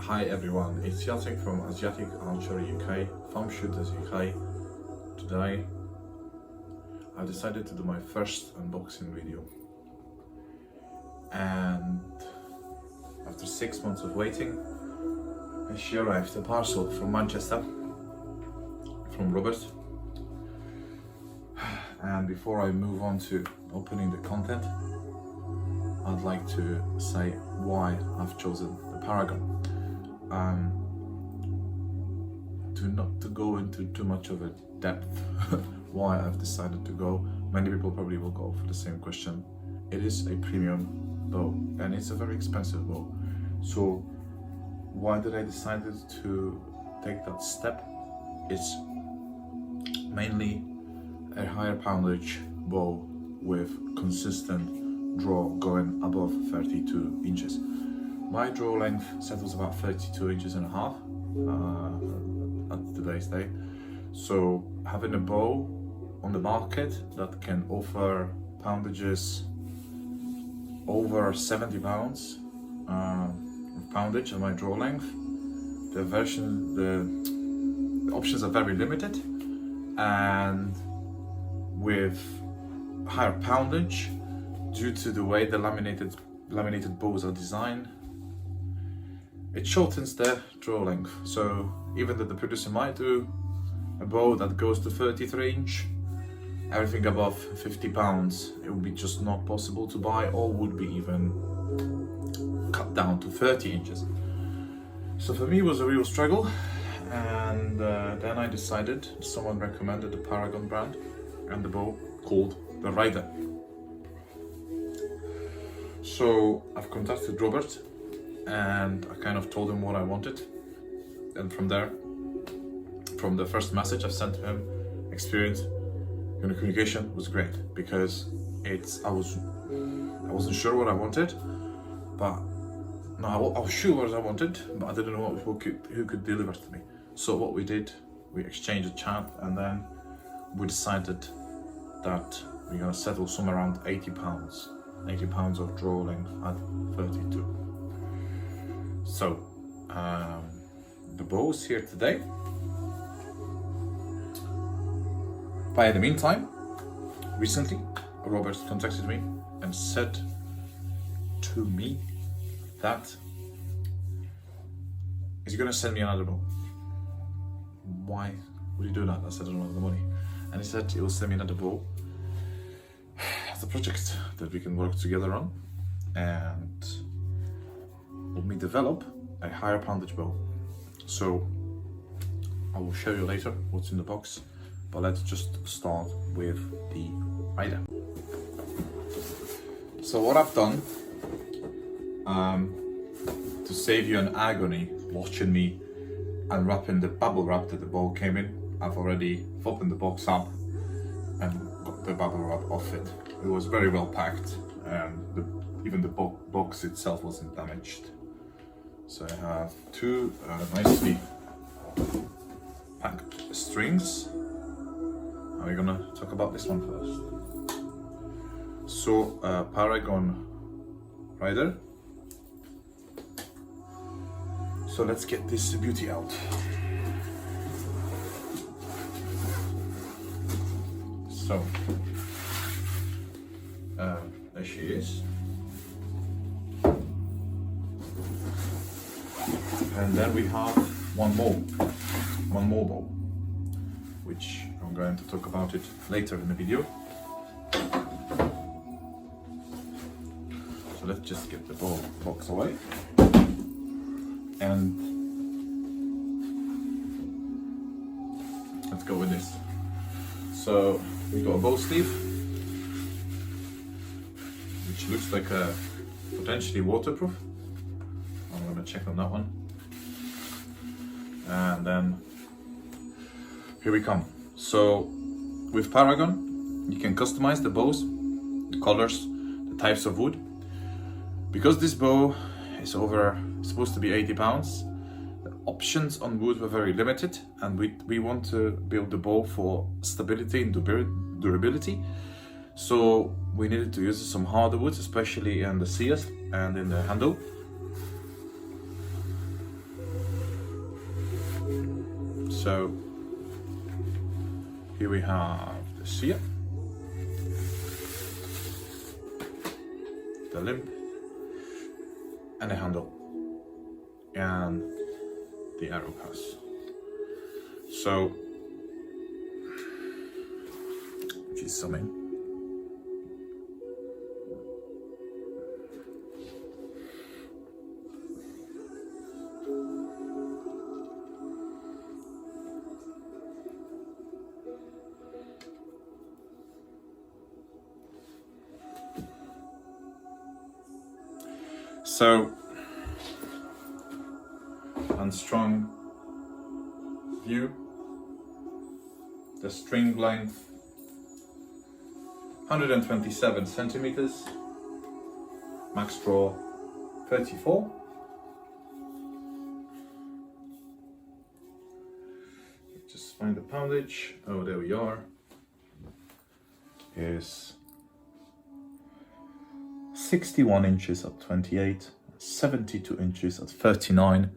Hi everyone, it's Jacek from Asiatic Archery UK, Farm Shooters UK. Today I decided to do my first unboxing video, and after 6 months of waiting, she arrived a parcel from Manchester, from Robert. And before I move on to opening the content, I'd like to say why I've chosen the Paragon. Not to go into too much of a depth why I've decided to go. Many people probably will go for the same question. It is a premium bow and it's a very expensive bow. So why did I decide to take that step? It's mainly a higher poundage bow with consistent draw going above 32 inches. My draw length settles about 32 inches and a half at today's day. So having a bow on the market that can offer poundages over 70 pounds of poundage and my draw length, the options are very limited, and with higher poundage, due to the way the laminated bows are designed, it shortens the draw length. So even though the producer might do a bow that goes to 33 inch, everything above 50 pounds, it would be just not possible to buy, or would be even cut down to 30 inches. So for me it was a real struggle, and then I decided, someone recommended the Paragon brand and the bow called the Rider. So I've contacted Robert and I kind of told him what I wanted, and from there, from the first message I sent to him, communication was great, because I wasn't sure what I wanted, but no, I was sure what I wanted, but I didn't know who could deliver to me. So what we did, we exchanged a chat, and then we decided that we're gonna settle somewhere around 80 pounds of draw length at 32. So the bow is here today. But in the meantime, recently Robert contacted me and said to me that he's gonna send me another bow. Why would he do that? I said I don't have the money. And he said he will send me another bow as a project that we can work together on, and let me develop a higher poundage bow. So I will show you later what's in the box, but let's just start with the Rider. So what I've done, to save you an agony watching me unwrapping the bubble wrap that the bow came in, I've already opened the box up and got the bubble wrap off it. It was very well packed, and even the box itself wasn't damaged. So I have two nicely packed strings. And we're gonna talk about this one first. So Paragon Rider. So let's get this beauty out. So there she is. And then we have one more bow, which I'm going to talk about it later in the video. So let's just get the bow box away, and let's go with this. So we got a bow sleeve, which looks like a potentially waterproof. I'm gonna check on that one. And then here we come. So with Paragon, you can customize the bows, the colors, the types of wood. Because this bow is supposed to be 80 pounds, the options on wood were very limited, and we want to build the bow for stability and durability. So we needed to use some harder woods, especially in the sears and in the handle. So here we have the sear, the limb, and the handle, and the arrow pass. So if you zoom in, so on strong view, the string length 127 centimeters, max draw 34. Just find the poundage. Oh, there we are. Is 61 inches at 28, 72 inches at 39,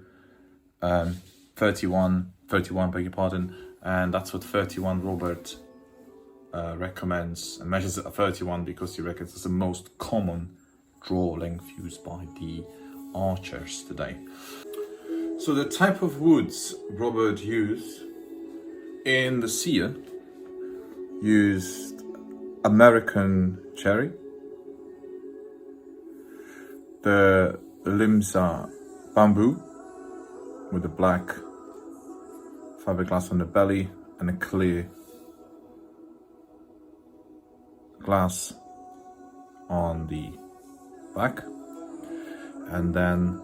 31, beg your pardon, and that's what 31 Robert recommends and measures it at 31 because he reckons it's the most common draw length used by the archers today. So the type of woods Robert used in the seer used American cherry. The limbs are bamboo with a black fiberglass on the belly and a clear glass on the back. And then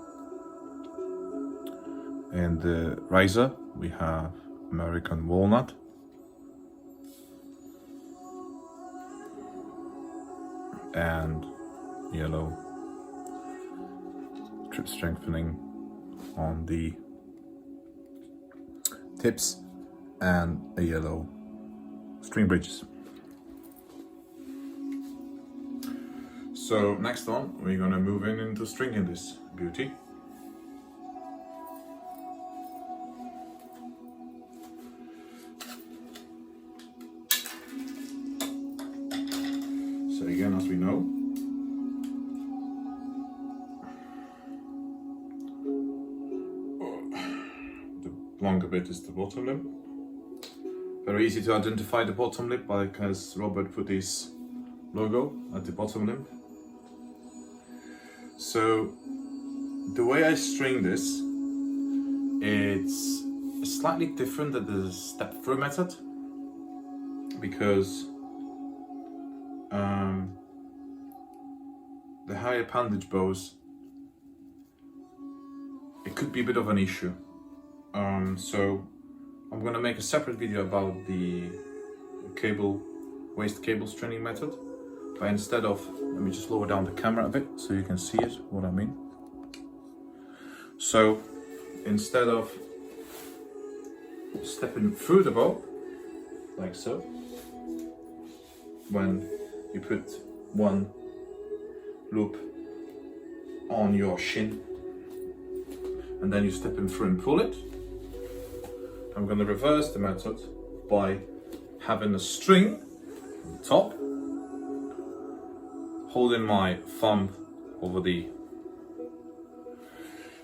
in the riser we have American walnut, and yellow trip strengthening on the tips, and a yellow string bridges. So next on, we're gonna move into stringing this beauty. So again, as we know, the longer bit is the bottom lip. Very easy to identify the bottom lip because Robert put his logo at the bottom lip. So the way I string this, it's slightly different than the step through method, because the higher poundage bows, it could be a bit of an issue. So I'm gonna make a separate video about the waist cable stringing method. But instead of, let me just lower down the camera a bit so you can see it, what I mean. So instead of stepping through the bow, like so, when you put one loop on your shin and then you step in through and pull it, I'm going to reverse the method by having a string on the top, holding my thumb over the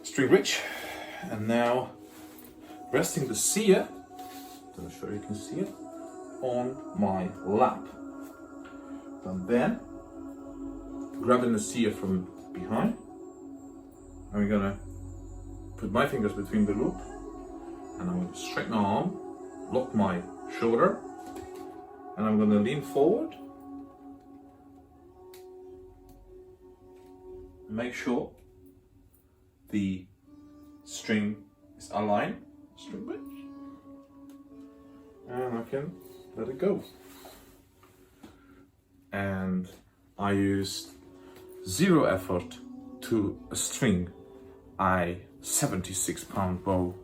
string bridge, and now resting the sear, I'm sure you can see it, on my lap. And then grabbing the sear from behind, I'm gonna put my fingers between the loop, and I'm gonna straighten my arm, lock my shoulder, and I'm gonna lean forward. Make sure the string is aligned, string bridge, and I can let it go. And I used zero effort to string a 76-pound bow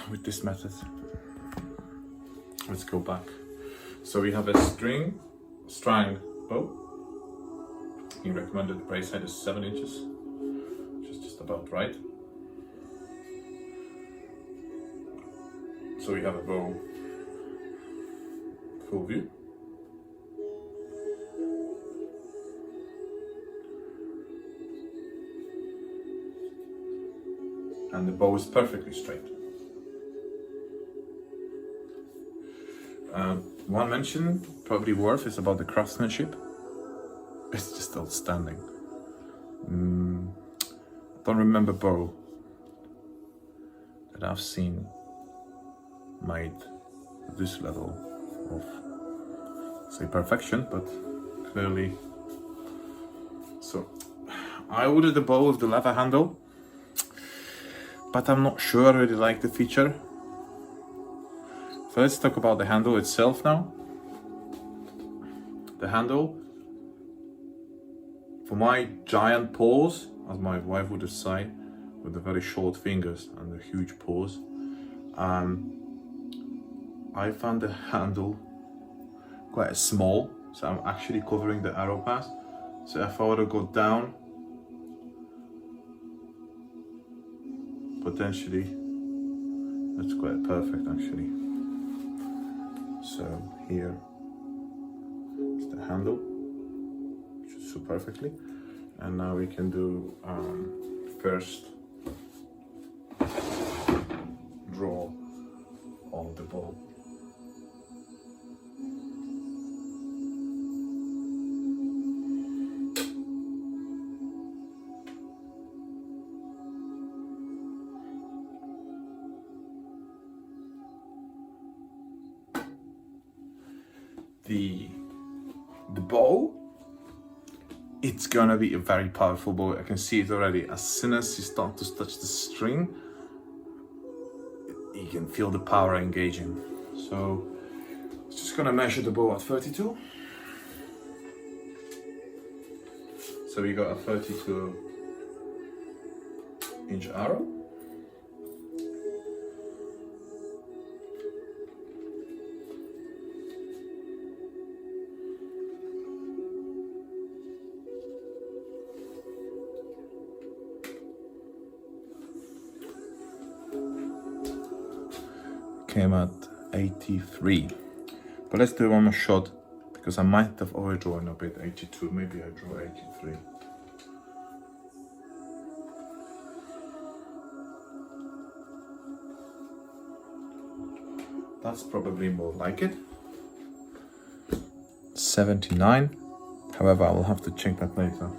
with this method. Let's go back. So we have a strang bow. He recommended the brace height is 7 inches, which is just about right. So we have a bow full view. And the bow is perfectly straight. One mention, probably worth, is about the craftsmanship. It's just outstanding. I don't remember bow that I've seen made at this level of, say, perfection, but clearly. So I ordered a bow with the leather handle, but I'm not sure I really like the feature. So let's talk about the handle itself now. The handle, for my giant paws, as my wife would say, with the very short fingers and the huge paws, I found the handle quite small, so I'm actually covering the arrow path. So if I were to go down, potentially, that's quite perfect actually. So here is the handle, which is so perfectly. And now we can do first draw on the bow. The bow, it's gonna be a very powerful bow. I can see it already. As soon as you start to touch the string, you can feel the power engaging. So just gonna measure the bow at 32. So we got a 32-inch arrow. Came at 83, but let's do one more shot because I might have overdrawn a bit. 82, maybe I draw 83. That's probably more like it. 79, however I will have to check that later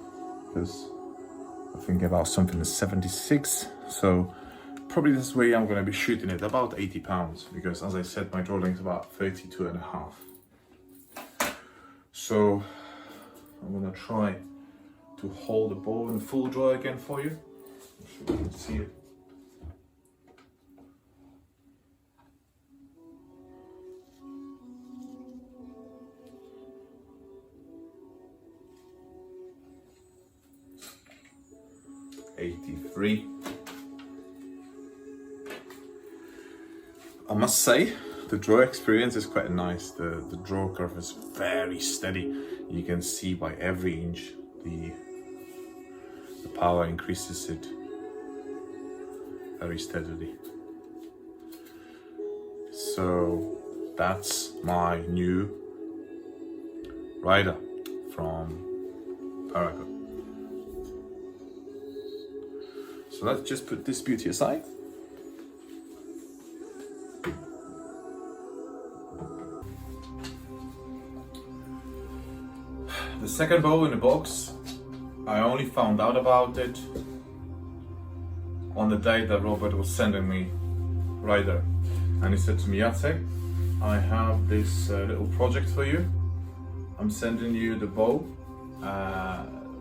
because I'm thinking about something that's 76, so probably this way I'm going to be shooting it about 80 pounds because, as I said, my draw length is about 32 and a half. So I'm going to try to hold the bow in full draw again for you so you can see it. '83. I must say, the draw experience is quite nice. The draw curve is very steady. You can see by every inch the power increases it very steadily. So that's my new rider from Paragon. So let's just put this beauty aside. The second bow in the box, I only found out about it on the day that Robert was sending me rider, and he said to me, Jacek, I have this little project for you. I'm sending you the bow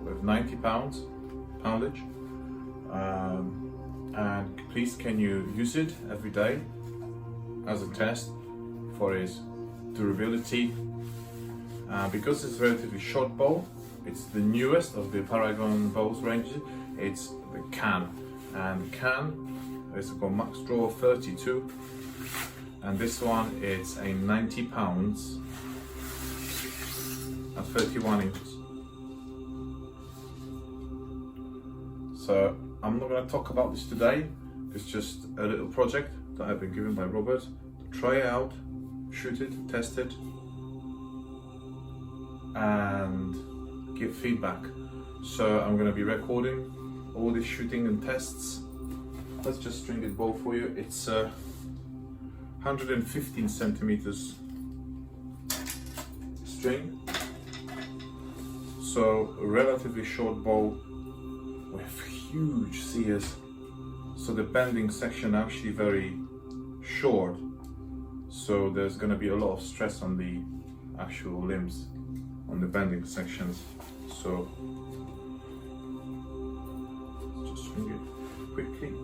with 90 poundage, and please can you use it every day as a test for its durability. Because it's a relatively short bow, it's the newest of the Paragon bows range. It's the can, and the can is got max draw 32, and this one is a 90 pounds at 31 inches. So I'm not going to talk about this today. It's just a little project that I've been given by Robert try it out, shoot it, test it, and give feedback. So I'm going to be recording all this shooting and tests. Let's just string this bow for you. It's 115 centimeters string, so a relatively short bow with huge sears. So the bending section actually very short, so there's going to be a lot of stress on the actual limbs, on the bending sections. So just swing it quickly.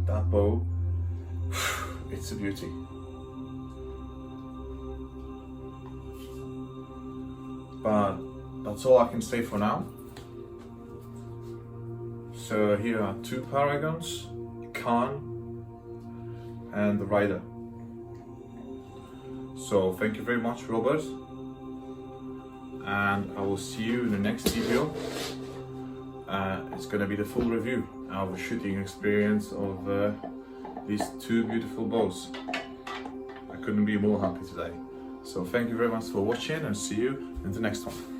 That bow, it's a beauty. But that's all I can say for now. So here are two Paragons, Khan and the Rider. So thank you very much, Robert, and I will see you in the next video. It's going to be the full review of the shooting experience of these two beautiful bows. I couldn't be more happy today. So thank you very much for watching, and see you in the next one.